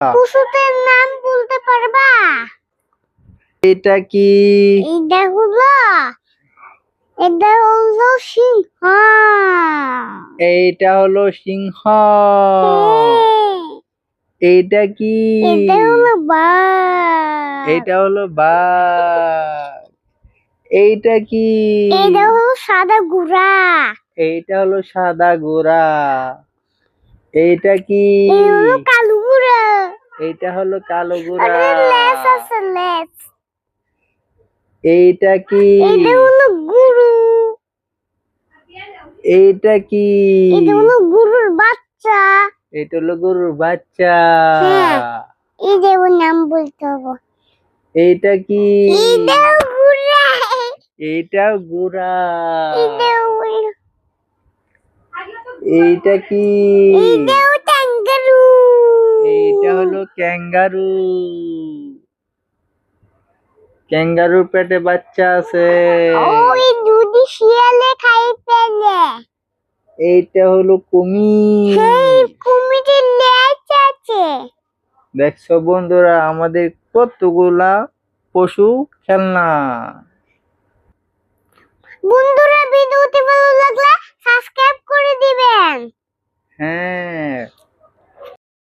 পশুদের নাম বলতে পারবা? এটা কি? এটা হলো সিংহ। এইটা হলো সিংহ। এইটা কি? এটা হলো বাঘ। এইটা হলো বাঘ। এইটা কি? এটা হলো সাদা ঘোড়া। এইটা হলো সাদা ঘোড়া। এইটা কি? এটা হলো কালো ঘোড়া। এইটা হলো কালো ঘোড়া। ওটার লেজ আছে, লেজ। এইটা কি? এটা হলো গরু। এইটা কি? এটা হলো গরুর বাচ্চা। এটা হলো গরুর বাচ্চা। হ্যাঁ, এটা ওর নাম বলতে হবে। এইটা কি? এটাও ঘোড়া। এইটাও ঘোড়া। এটাও হলো- এইটা কি? এটাও ক্যাঙ্গারু। এইটা হলো ক্যাঙ্গারু। ক্যাঙ্গারুর পেটে বাচ্চা আছে। ওই দুধি শিয়ালে খাই ফেলে। এইটা হলো কুমির। সেই কুমিরের লেজ আছে। দেখছো বন্ধুরা, আমাদের কতগুলা পশু খেলনা। বন্ধু